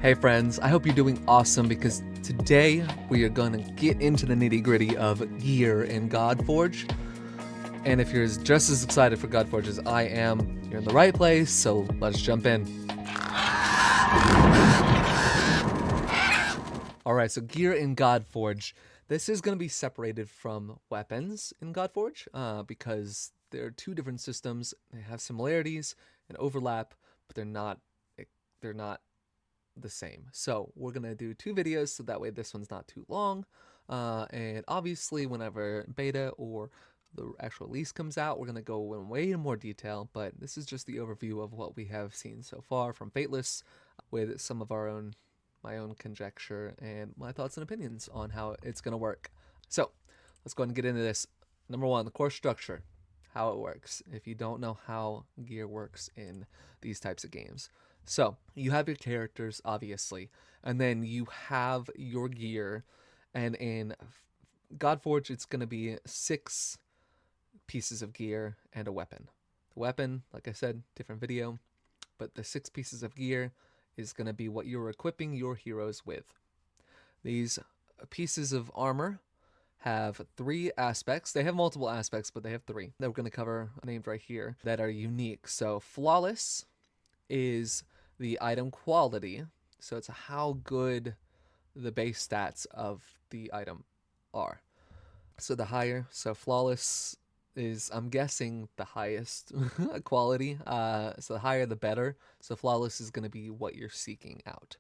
Hey friends, I hope you're doing awesome because today we are going to get into the nitty gritty of gear in Godforge. And if you're just as excited for Godforge as I am, you're in the right place, so let's jump in. Alright, so gear in Godforge. This is going to be separated from weapons in Godforge because they're two different systems. They have similarities and overlap, but they're not the same. So we're gonna do two videos so that way this one's not too long, and obviously whenever beta or the actual release comes out, we're gonna go in way more detail, but this is just the overview of what we have seen so far from Fateless with some of my own conjecture and my thoughts and opinions on how it's gonna work. So let's go ahead and get into this. Number one, the core structure, how it works if you don't know how gear works in these types of games. So you have your characters, obviously, and then you have your gear, and in Godforge, it's going to be 6 pieces of gear and a weapon. The weapon, like I said, different video, but the 6 pieces of gear is going to be what you're equipping your heroes with. These pieces of armor have 3 aspects. They have multiple aspects, but they have 3 that we're going to cover named right here that are unique. So flawless is the item quality, so it's how good the base stats of the item are. So the higher, so flawless is, I'm guessing, the highest quality. So the higher the better. So flawless is going to be what you're seeking out.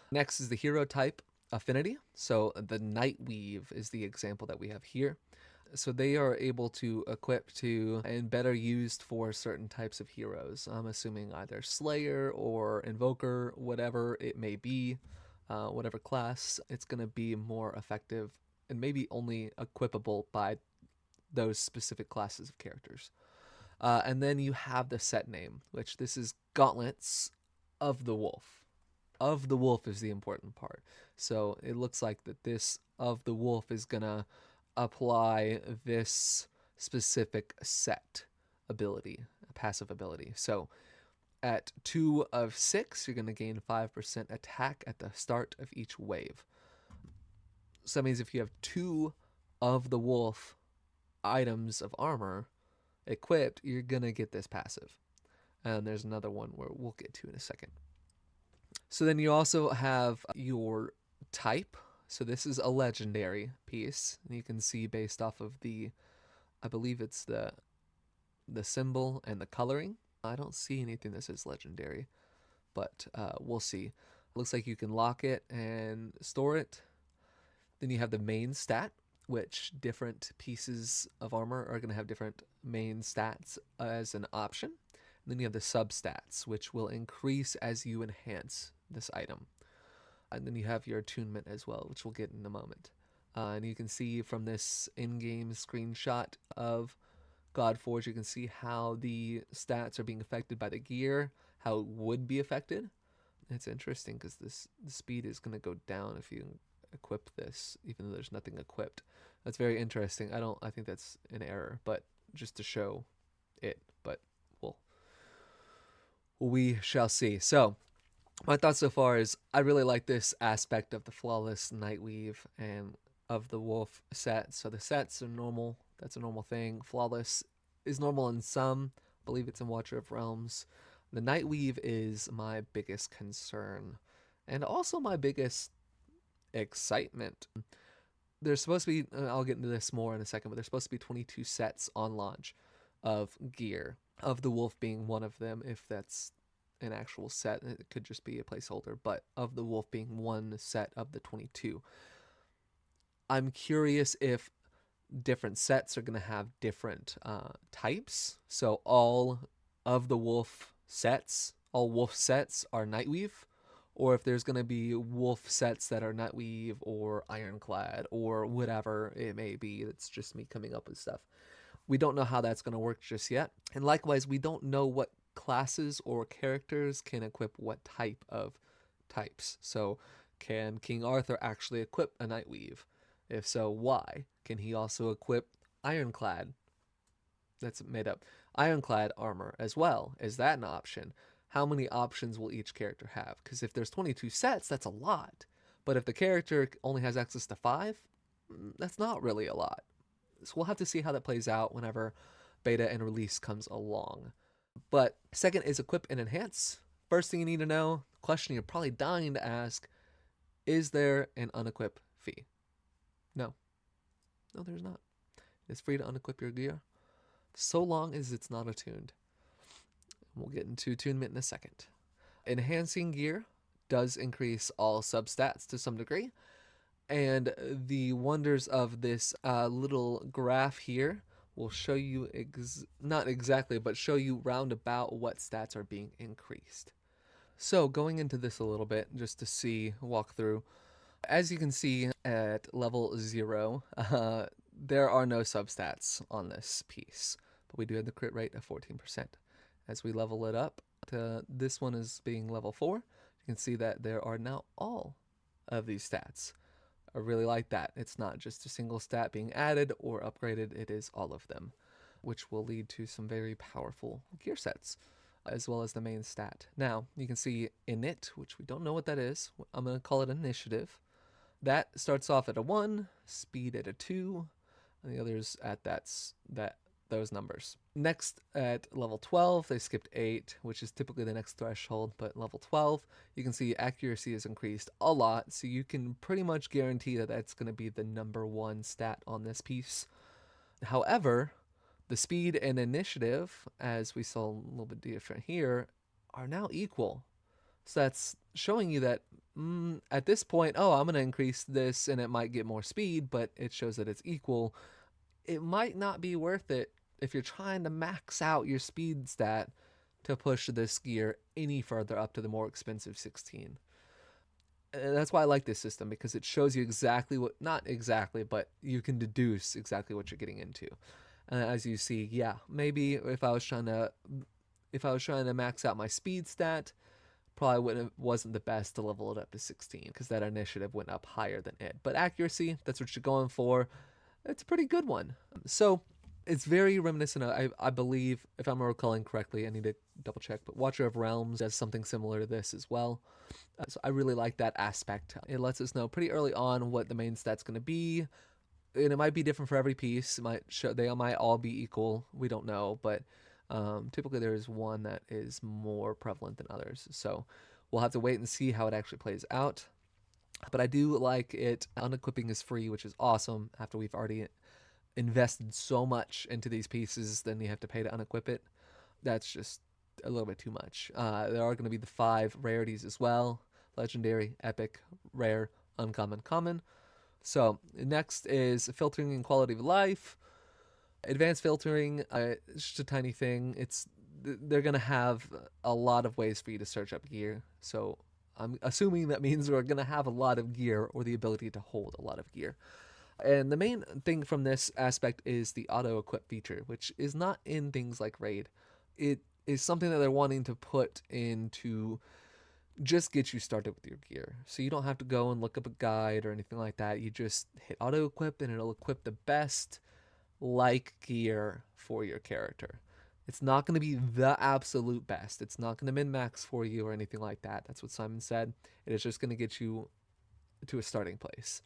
Next is the hero type affinity. So the Nightweave is the example that we have here. So they are able to equip to and better used for certain types of heroes. I'm assuming either Slayer or Invoker, whatever it may be, whatever class, it's going to be more effective and maybe only equipable by those specific classes of characters. And then you have the set name, which this is Gauntlets of the Wolf. Of the Wolf is the important part. So it looks like that this of the Wolf is going to apply this specific set ability, passive ability. So at 2 of 6, you're going to gain 5% attack at the start of each wave. So that means if you have 2 of the wolf items of armor equipped, you're going to get this passive. And there's another one where we'll get to in a second. So then you also have your type. So this is a legendary piece, and you can see based off of I believe it's the symbol and the coloring. I don't see anything that says legendary, but we'll see. It looks like you can lock it and store it. Then you have the main stat, which different pieces of armor are going to have different main stats as an option. And then you have the substats, which will increase as you enhance this item. And then you have your attunement as well, which we'll get in a moment. And you can see from this in-game screenshot of Godforge, you can see how the stats are being affected by the gear, how it would be affected. It's interesting because the speed is going to go down if you equip this, even though there's nothing equipped. That's very interesting. I think that's an error, but just to show it. But we shall see. So my thoughts so far is I really like this aspect of the flawless Nightweave and of the wolf set. So the sets are normal. That's a normal thing. Flawless is normal in some. I believe it's in Watcher of Realms. The Nightweave is my biggest concern and also my biggest excitement. There's supposed to be, I'll get into this more in a second, but there's supposed to be 22 sets on launch of gear, of the wolf being one of them, if that's an actual set. It could just be a placeholder, but of the wolf being one set of the 22. I'm curious if different sets are going to have different types. So all of the wolf sets, all wolf sets are Nightweave, or if there's going to be wolf sets that are Nightweave or Ironclad or whatever it may be. That's just me coming up with stuff. We don't know how that's going to work just yet. And likewise, we don't know what classes or characters can equip what type of types. So can King Arthur actually equip a Nightweave? If so, why? Can he also equip Ironclad? That's made up. Ironclad armor as well. Is that an option? how many options will each character have? Because if there's 22 sets, that's a lot. But if the character only has access to 5, that's not really a lot. So we'll have to see how that plays out whenever beta and release comes along. But second is equip and enhance. First thing you need to know, question you're probably dying to ask, is there an unequip fee? No. No, there's not. It's free to unequip your gear, so long as it's not attuned. We'll get into attunement in a second. Enhancing gear does increase all substats to some degree, and the wonders of this little graph here will show you, not exactly, but show you roundabout what stats are being increased. So going into this a little bit, just to walk through, as you can see at level 0, there are no substats on this piece, but we do have the crit rate of 14%. As we level it up to this one is being level 4, you can see that there are now all of these stats. I really like that. It's not just a single stat being added or upgraded, it is all of them, which will lead to some very powerful gear sets, as well as the main stat. Now, you can see init, which we don't know what that is. I'm going to call it initiative. That starts off at a 1, speed at a 2, and the others at those numbers. Next, at level 12, they skipped 8, which is typically the next threshold, but level 12, you can see accuracy is increased a lot, so you can pretty much guarantee that that's going to be the number 1 stat on this piece. However, the speed and initiative, as we saw a little bit different here, are now equal. So that's showing you that at this point, I'm going to increase this and it might get more speed, but it shows that it's equal. It might not be worth it if you're trying to max out your speed stat to push this gear any further up to the more expensive 16. And that's why I like this system, because it shows you exactly what, not exactly, but you can deduce exactly what you're getting into. And as you see, yeah, maybe if I was trying to max out my speed stat, probably wasn't the best to level it up to 16, because that initiative went up higher than it. But accuracy, that's what you're going for. It's a pretty good one. So it's very reminiscent of, I believe, if I'm recalling correctly, I need to double check, but Watcher of Realms does something similar to this as well. So I really like that aspect. It lets us know pretty early on what the main stat's going to be, and it might be different for every piece. They might all be equal. We don't know, but typically there is one that is more prevalent than others. So we'll have to wait and see how it actually plays out. But I do like it. Unequipping is free, which is awesome. After we've already invested so much into these pieces, then you have to pay to unequip it. That's just a little bit too much. There are going to be the 5 rarities as well: legendary, epic, rare, uncommon, common. So next is filtering and quality of life. Advanced filtering, it's just a tiny thing. They're going to have a lot of ways for you to search up gear. So I'm assuming that means we're going to have a lot of gear, or the ability to hold a lot of gear. And the main thing from this aspect is the auto-equip feature, which is not in things like Raid. It is something that they're wanting to put in to just get you started with your gear. So you don't have to go and look up a guide or anything like that. You just hit auto-equip and it'll equip the best gear for your character. It's not going to be the absolute best. It's not going to min-max for you or anything like that. That's what Simon said. It is just going to get you to a starting place,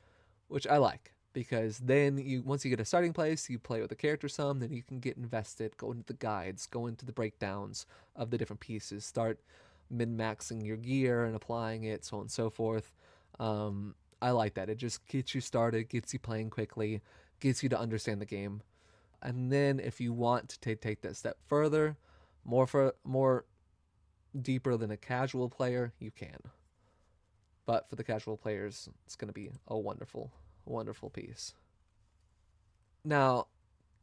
which I like, because then once you get a starting place, you play with the character some, then you can get invested, go into the guides, go into the breakdowns of the different pieces, start min-maxing your gear and applying it, so on and so forth. I like that. It just gets you started, gets you playing quickly, gets you to understand the game. And then if you want to take that step further, more deeper than a casual player, you can. But for the casual players, it's going to be a wonderful, wonderful piece. Now,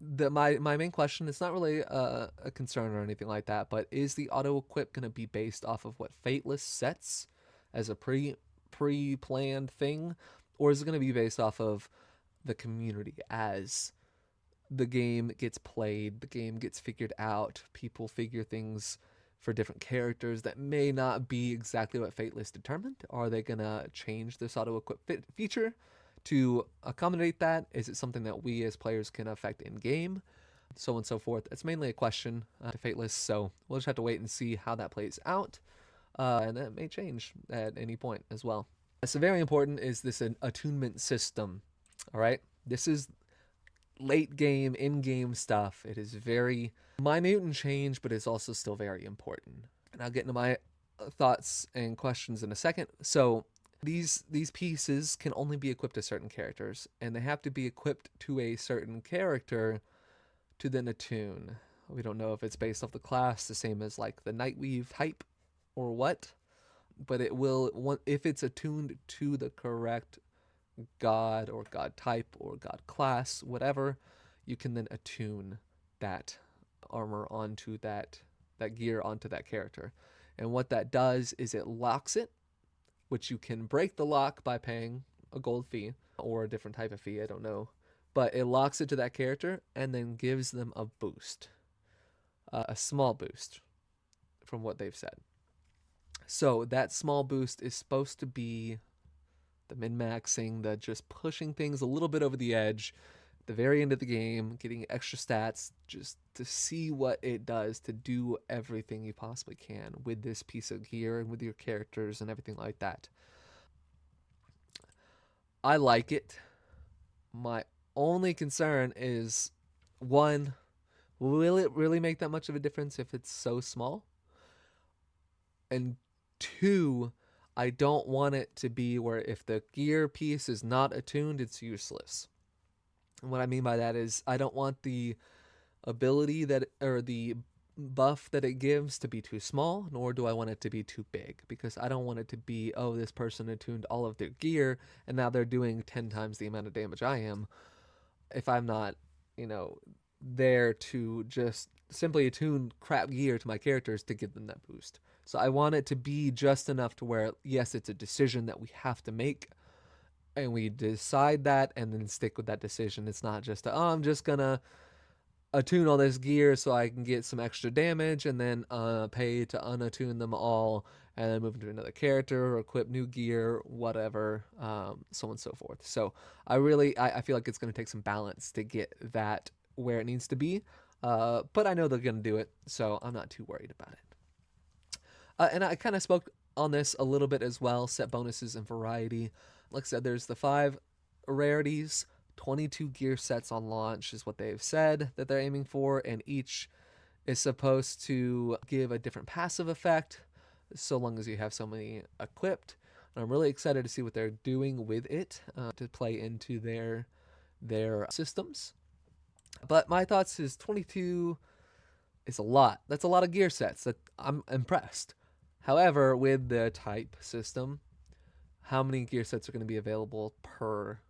my main question, it's not really a concern or anything like that, but is the auto-equip going to be based off of what Fateless sets as a pre-planned thing? Or is it going to be based off of the community as the game gets played, the game gets figured out, people figure things for different characters that may not be exactly what Fateless determined? Are they going to change this auto-equip feature to accommodate that? Is it something that we as players can affect in-game? so on and so forth. It's mainly a question to Fateless, so we'll just have to wait and see how that plays out. And that may change at any point as well. So very important is this attunement system. All right, this is late game, in-game stuff. It is very minute and change, but it's also still very important. And I'll get into my thoughts and questions in a second. So these pieces can only be equipped to certain characters, and they have to be equipped to a certain character to then attune. We don't know if it's based off the class, the same as like the Nightweave hype or what, but it will, if it's attuned to the correct god or god type or god class, whatever, you can then attune that armor onto that gear onto that character. And what that does is it locks it, which you can break the lock by paying a gold fee or a different type of fee, I don't know. But it locks it to that character and then gives them a boost, a small boost from what they've said. So that small boost is supposed to be the min-maxing, the just pushing things a little bit over the edge at the very end of the game, getting extra stats just to see what it does, to do everything you possibly can with this piece of gear and with your characters and everything like that. I like it. My only concern is, one, will it really make that much of a difference if it's so small? And two, I don't want it to be where if the gear piece is not attuned, it's useless. And what I mean by that is I don't want the ability that, or the buff that it gives to be too small, nor do I want it to be too big, because I don't want it to be, oh, this person attuned all of their gear and now they're doing 10 times the amount of damage I am, if I'm not, there to just simply attune crap gear to my characters to give them that boost. So I want it to be just enough to where, yes, it's a decision that we have to make, and we decide that and then stick with that decision. It's not just, I'm just gonna attune all this gear so I can get some extra damage and then pay to unattune them all and then move into another character or equip new gear, whatever, so on and so forth. So I feel like it's going to take some balance to get that where it needs to be, but I know they're going to do it, so I'm not too worried about it. And I kind of spoke on this a little bit as well, set bonuses and variety. Like I said, there's the 5 rarities, 22 gear sets on launch is what they've said that they're aiming for, and each is supposed to give a different passive effect so long as you have so many equipped. And I'm really excited to see what they're doing with it to play into their systems. But my thoughts is 22 is a lot. That's a lot of gear sets. That I'm impressed. However, with the type system, how many gear sets are going to be available per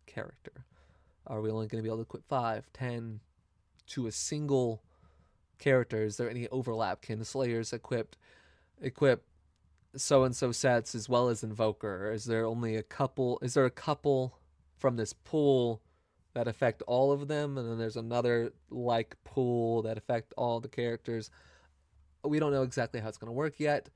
character? Are we only going to be able to equip 5, 10 to a single character? Is there any overlap? Can the Slayers equip so-and-so sets as well as Invoker? Is there only a couple? Is there a couple from this pool that affect all of them, and then there's another like pool that affect all the characters? We don't know exactly how it's going to work yet.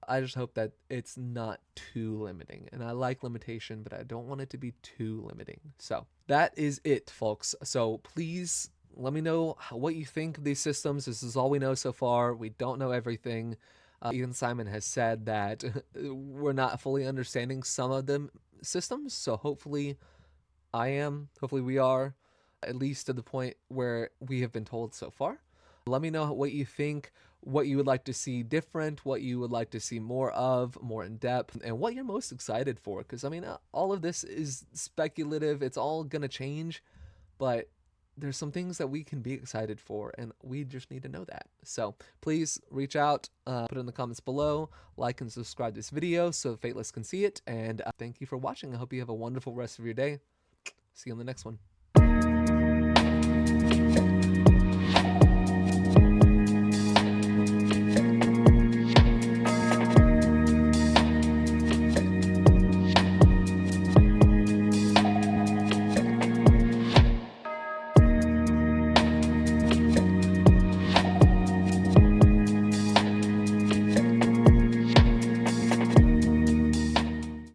I just hope that it's not too limiting. And I like limitation, but I don't want it to be too limiting. So that is it, folks. So please let me know what you think of these systems. This is all we know so far. We don't know everything. Even Simon has said that we're not fully understanding some of the systems. So hopefully hopefully we are, at least to the point where we have been told so far. Let me know what you think, what you would like to see different, what you would like to see more of, more in depth, and what you're most excited for. Because, I mean, all of this is speculative. It's all going to change, but there's some things that we can be excited for, and we just need to know that. So please reach out, put it in the comments below, like and subscribe to this video so Fateless can see it, and thank you for watching. I hope you have a wonderful rest of your day. See you on the next one.